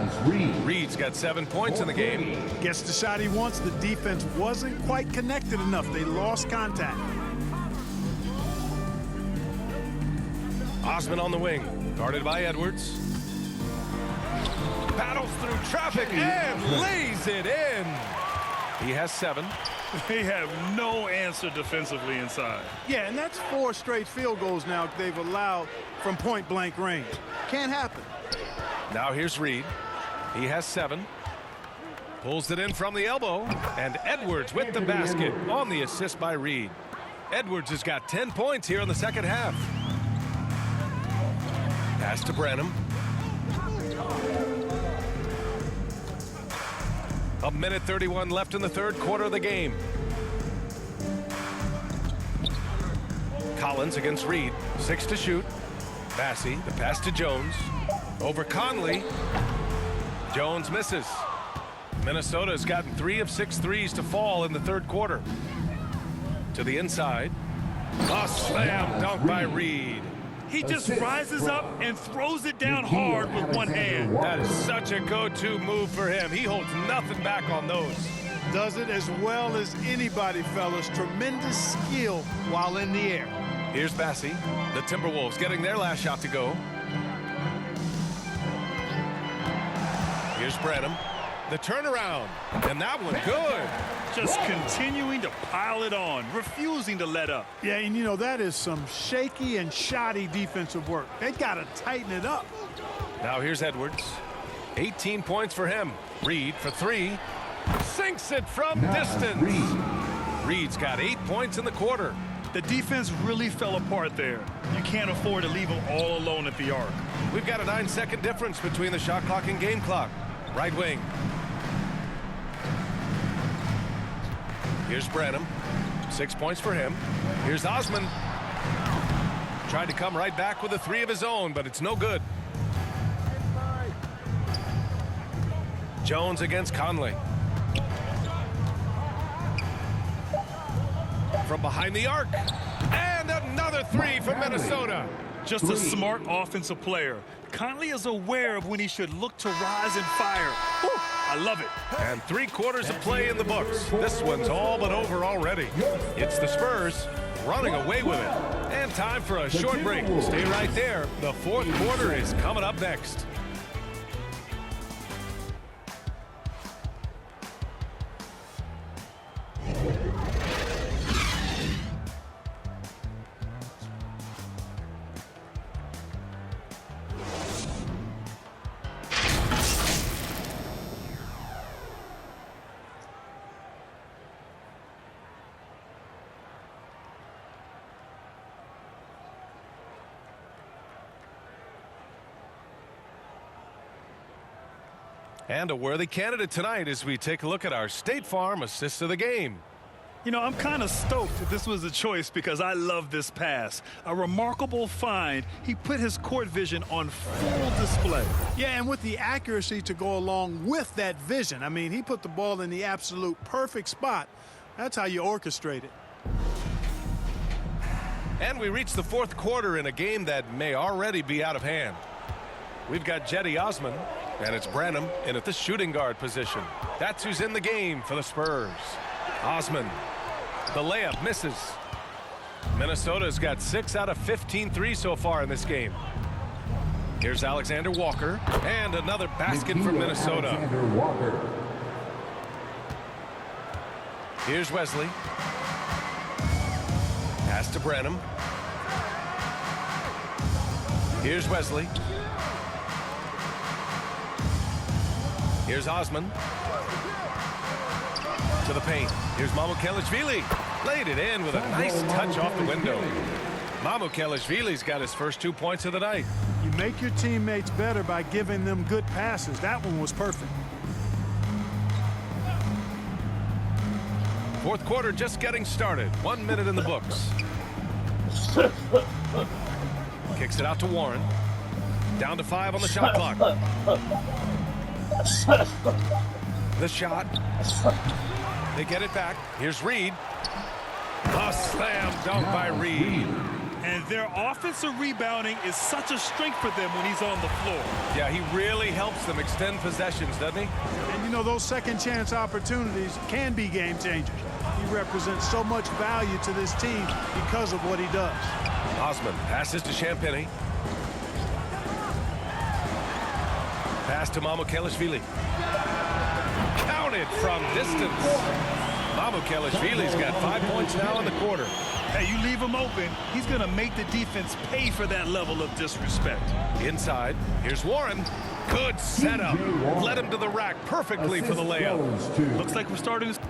Speaker 1: Reed's got 7 points in the game.
Speaker 2: Gets the shot he wants. The defense wasn't quite connected enough. They lost contact.
Speaker 1: Osman on the wing, guarded by Edwards. Battles through traffic and lays it in. He has 7.
Speaker 3: They have no answer defensively inside.
Speaker 2: Yeah, and that's 4 straight field goals now they've allowed from point-blank range. Can't happen.
Speaker 1: Now here's Reed. He has 7. Pulls it in from the elbow. And Edwards with the basket on the assist by Reed. Edwards has got 10 points here in the second half. Pass to Branham. A minute 31 left in the third quarter of the game. Collins against Reed. 6 to shoot. Bassey, the pass to Jones. Over Conley. Jones misses. Minnesota has gotten 3 of 6 threes to fall in the third quarter. To the inside. A slam dunk by Reed.
Speaker 3: He just rises up and throws it down hard with one hand.
Speaker 1: That is such a go-to move for him. He holds nothing back on those.
Speaker 2: Does it as well as anybody, fellas. Tremendous skill while in the air.
Speaker 1: Here's Bassey. The Timberwolves getting their last shot to go. Here's Branham. The turnaround. And that one good.
Speaker 3: Just continuing to pile it on, refusing to let up.
Speaker 2: Yeah, and you know, that is some shaky and shoddy defensive work. They got to tighten it up.
Speaker 1: Now here's Edwards. 18 points for him. Reed for 3. Sinks it from distance. Reed's got 8 points in the quarter.
Speaker 3: The defense really fell apart there. You can't afford to leave them all alone at the arc.
Speaker 1: We've got a 9-second difference between the shot clock and game clock. Right wing. Here's Branham. 6 points for him. Here's Osman. Tried to come right back with a 3 of his own, but it's no good. Jones against Conley. From behind the arc. And another 3 for Minnesota.
Speaker 3: Just a smart offensive player. Conley is aware of when he should look to rise and fire. Whew, I love it.
Speaker 1: And 3 quarters of play in the books. This one's all but over already. It's the Spurs running away with it. And time for a short break. Stay right there. The fourth quarter is coming up next. And a worthy candidate tonight as we take a look at our State Farm assist of the game.
Speaker 3: You know, I'm kind of stoked that this was a choice because I love this pass. A remarkable find. He put his court vision on full display.
Speaker 2: Yeah, and with the accuracy to go along with that vision. I mean, he put the ball in the absolute perfect spot. That's how you orchestrate it.
Speaker 1: And we reach the fourth quarter in a game that may already be out of hand. We've got Jetty Osman, and it's Branham in at the shooting guard position. That's who's in the game for the Spurs. Osman, the layup misses. Minnesota's got 6 out of 15 threes so far in this game. Here's Alexander Walker, and another basket for Minnesota.
Speaker 4: Alexander Walker.
Speaker 1: Here's Wesley. Pass to Branham. Here's Wesley. Here's Osman. To the paint. Here's Mamukelashvili. Laid it in with a nice touch off the window. Mamukelashvili's got his first 2 points of the night.
Speaker 2: You make your teammates better by giving them good passes. That one was perfect.
Speaker 1: Fourth quarter just getting started. 1 minute in the books. Kicks it out to Warren. Down to 5 on the shot clock. The shot. They get it back. Here's Reed. A slam dunk by Reed.
Speaker 3: And their offensive rebounding is such a strength for them when he's on the floor.
Speaker 1: Yeah, he really helps them extend possessions, doesn't he?
Speaker 2: And you know, those second chance opportunities can be game changers. He represents so much value to this team because of what he does.
Speaker 1: Osman passes to Champagny. Pass to Mamukelashvili. Counted from distance. Mamukelashvili's got 5 points now in the quarter.
Speaker 3: Hey, you leave him open, he's going to make the defense pay for that level of disrespect.
Speaker 1: Inside, here's Warren. Good setup. Led him to the rack perfectly for the layup.
Speaker 3: Looks like we're starting to...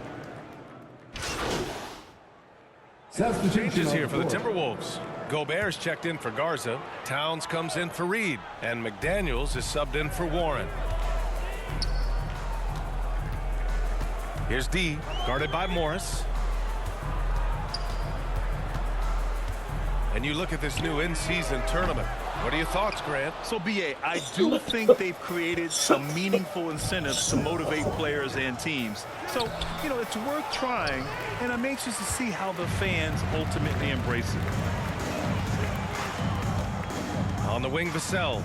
Speaker 1: Changes here for the Timberwolves. Gobert's checked in for Garza. Towns comes in for Reed. And McDaniels is subbed in for Warren. Here's D, guarded by Morris. And you look at this new in-season tournament. What are your thoughts, Grant?
Speaker 3: So, B.A., I do think they've created some meaningful incentives to motivate players and teams. So, you know, it's worth trying, and I'm anxious to see how the fans ultimately embrace it.
Speaker 1: On the wing, Vassell.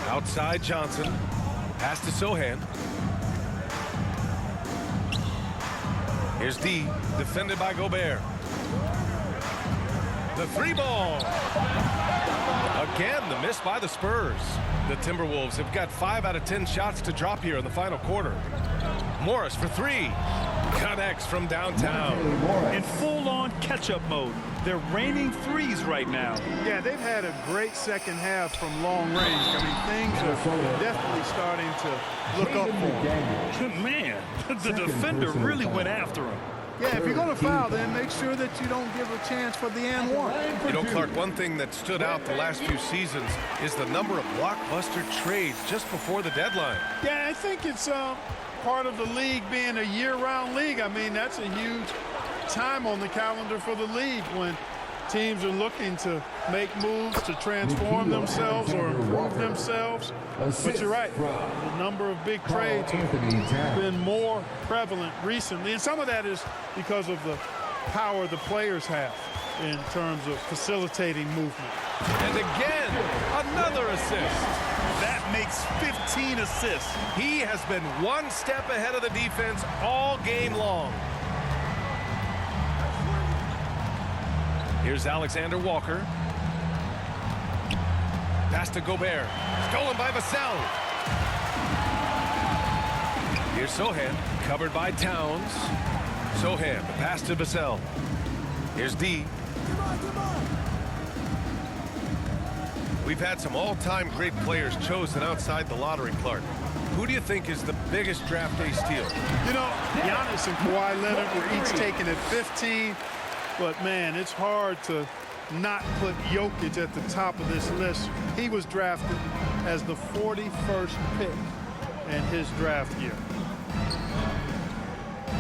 Speaker 1: Outside, Johnson. Pass to Sohan. Here's D, defended by Gobert. The 3 ball. Again, the miss by the Spurs. The Timberwolves have got 5 out of 10 shots to drop here in the final quarter. Morris for 3. Connects from downtown.
Speaker 3: In full-on catch-up mode. They're raining threes right now.
Speaker 2: Yeah, they've had a great second half from long range. I mean, things are definitely starting to look up for them.
Speaker 3: Man, the defender really went after him.
Speaker 2: Yeah, if you're going to foul, then make sure that you don't give a chance for the and one.
Speaker 1: You know, Clark, one thing that stood out the last few seasons is the number of blockbuster trades just before the deadline.
Speaker 2: Yeah, I think it's part of the league being a year-round league. I mean, that's a huge time on the calendar for the league when teams are looking to make moves to transform themselves or improve themselves. But you're right, the number of big trades have been more prevalent recently, and some of that is because of the power the players have in terms of facilitating movement.
Speaker 1: And again, another assist.
Speaker 3: That makes 15 assists.
Speaker 1: He has been one step ahead of the defense all game long. Here's Alexander Walker. Pass to Gobert. Stolen by Vassell. Here's Sohan. Covered by Towns. Sohan. The pass to Vassell. Here's D. We've had some all-time great players chosen outside the lottery, Clark. Who do you think is the biggest draft day steal?
Speaker 2: You know, Giannis and Kawhi Leonard were each taken at 15. But, man, it's hard to not put Jokic at the top of this list. He was drafted as the 41st pick in his draft year.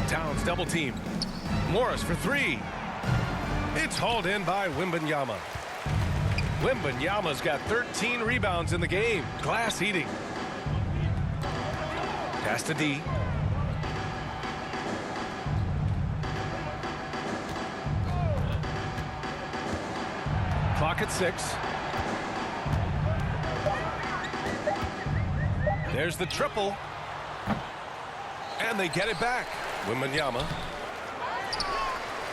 Speaker 1: Towns double team. Morris for 3. It's hauled in by Wembanyama. Wembanyama's got 13 rebounds in the game. Glass eating. Pass to D. Clock at 6. There's the triple. And they get it back. Wembanyama.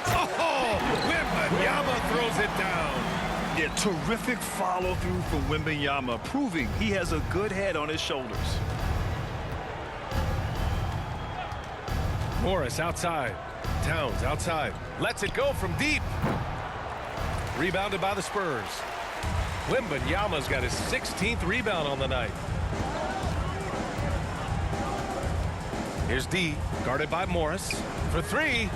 Speaker 1: Oh, Wembanyama throws it down.
Speaker 3: Yeah, terrific follow-through from Wembanyama, proving he has a good head on his shoulders.
Speaker 1: Morris outside. Towns outside. Lets it go from deep. Rebounded by the Spurs. Wembanyama's got his 16th rebound on the night. Here's D, guarded by Morris for 3.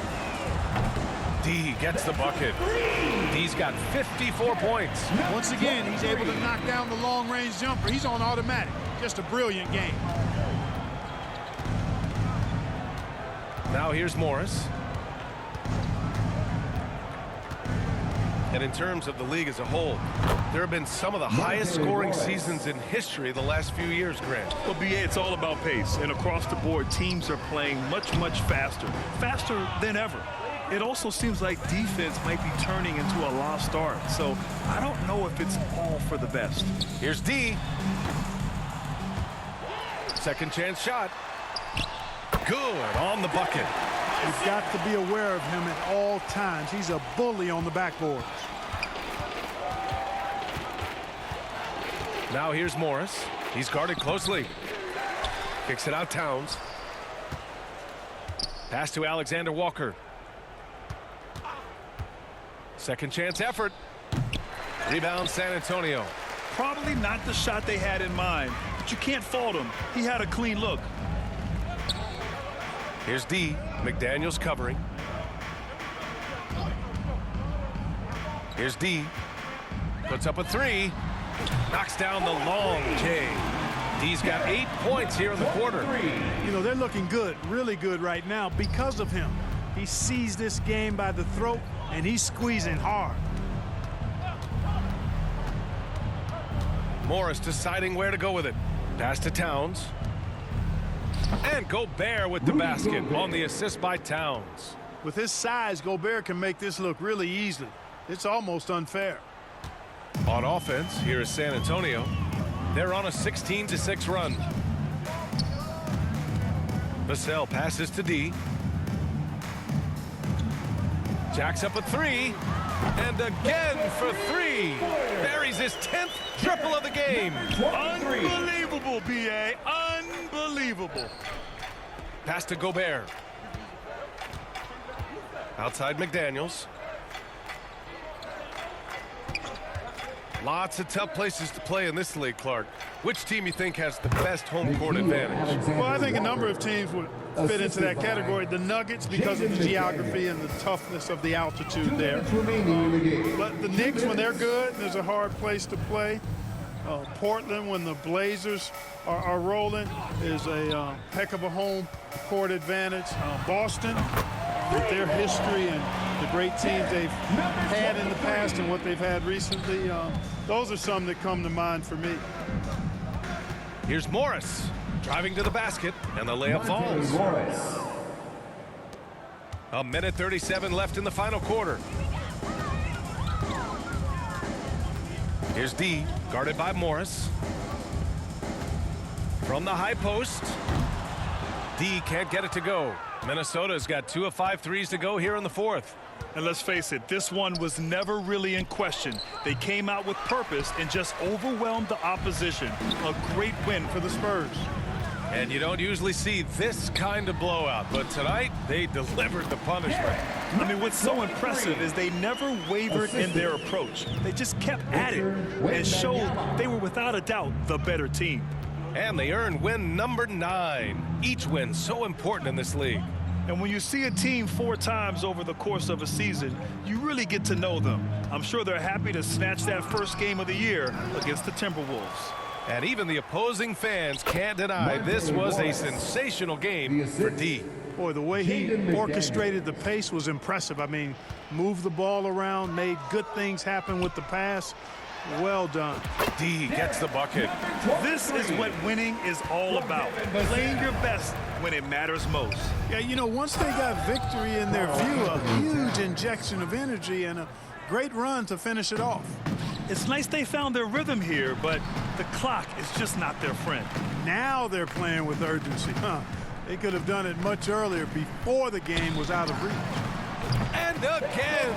Speaker 1: D gets the bucket. D's got 54 points.
Speaker 2: Once again, he's able to knock down the long-range jumper. He's on automatic. Just a brilliant game.
Speaker 1: Now here's Morris. And in terms of the league as a whole, there have been some of the highest scoring seasons in history the last few years, Grant.
Speaker 3: Well, BA, it's all about pace. And across the board, teams are playing much, much faster. Faster than ever. It also seems like defense might be turning into a lost art. So I don't know if it's all for the best.
Speaker 1: Here's D. Second chance shot. Good on the bucket.
Speaker 2: You've got to be aware of him at all times. He's a bully on the backboards.
Speaker 1: Now here's Morris. He's guarded closely. Kicks it out, Towns. Pass to Alexander Walker. Second chance effort. Rebound San Antonio.
Speaker 3: Probably not the shot they had in mind, but you can't fault him. He had a clean look.
Speaker 1: Here's D. McDaniels covering. Here's D. Puts up a 3. Knocks down the long J. D's got 8 points here in the quarter.
Speaker 2: You know, they're looking good, really good right now because of him. He sees this game by the throat, and he's squeezing hard.
Speaker 1: Morris deciding where to go with it. Pass to Towns. And Gobert with the basket on the assist by Towns.
Speaker 2: With his size, Gobert can make this look really easy. It's almost unfair.
Speaker 1: On offense, here is San Antonio. They're on a 16-6 run. Vassell passes to D. Jacks up a 3. And again for 3. Buries his 10th triple of the game.
Speaker 3: Unbelievable, B.A. Unbelievable.
Speaker 1: Pass to Gobert. Outside McDaniels. Lots of tough places to play in this league, Clark. Which team you think has the best home court advantage?
Speaker 2: Well, I think a number of teams would fit into that category. The Nuggets, because of the geography and the toughness of the altitude there. But the Knicks, when they're good, there's a hard place to play. Portland, when the Blazers are rolling, is a heck of a home court advantage. Boston, with their history and the great teams they've had in the past and what they've had recently, those are some that come to mind for me.
Speaker 1: Here's Morris driving to the basket, and the layup falls. A minute 37 left in the final quarter. Here's D, guarded by Morris. From the high post, D can't get it to go. Minnesota's got 2 of 5 threes to go here in the fourth.
Speaker 3: And let's face it, this one was never really in question. They came out with purpose and just overwhelmed the opposition. A great win for the Spurs.
Speaker 1: And you don't usually see this kind of blowout, but tonight they delivered the punishment.
Speaker 3: I mean, what's so impressive is they never wavered in their approach. They just kept at it and showed they were without a doubt the better team.
Speaker 1: And they earned win number 9. Each win so important in this league.
Speaker 3: And when you see a team 4 times over the course of a season, you really get to know them. I'm sure they're happy to snatch that first game of the year against the Timberwolves.
Speaker 1: And even the opposing fans can't deny this was a sensational game for D.
Speaker 2: Boy, the way he orchestrated the pace was impressive. I mean, moved the ball around, made good things happen with the pass. Well done.
Speaker 1: D gets the bucket.
Speaker 3: This is what winning is all about. Playing your best when it matters most.
Speaker 2: Yeah, you know, once they got victory in their view, a huge injection of energy and a great run to finish it off.
Speaker 3: It's nice they found their rhythm here, but the clock is just not their friend.
Speaker 2: Now they're playing with urgency. They could have done it much earlier before the game was out of reach.
Speaker 1: And again.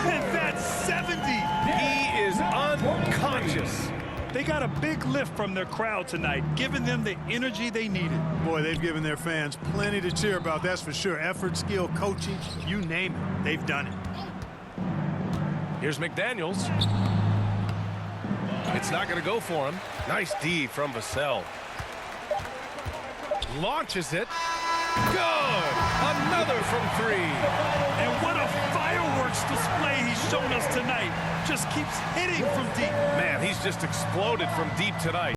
Speaker 3: And that's 70.
Speaker 1: He is unconscious.
Speaker 3: They got a big lift from their crowd tonight, giving them the energy they needed.
Speaker 2: Boy, they've given their fans plenty to cheer about, that's for sure. Effort, skill, coaching, you name it, they've done it.
Speaker 1: Here's McDaniels. It's not going to go for him. Nice D from Vassell. Launches it. Good! Another from 3.
Speaker 3: And what a fireworks display he's shown us tonight. Just keeps hitting from deep.
Speaker 1: Man, he's just exploded from deep tonight.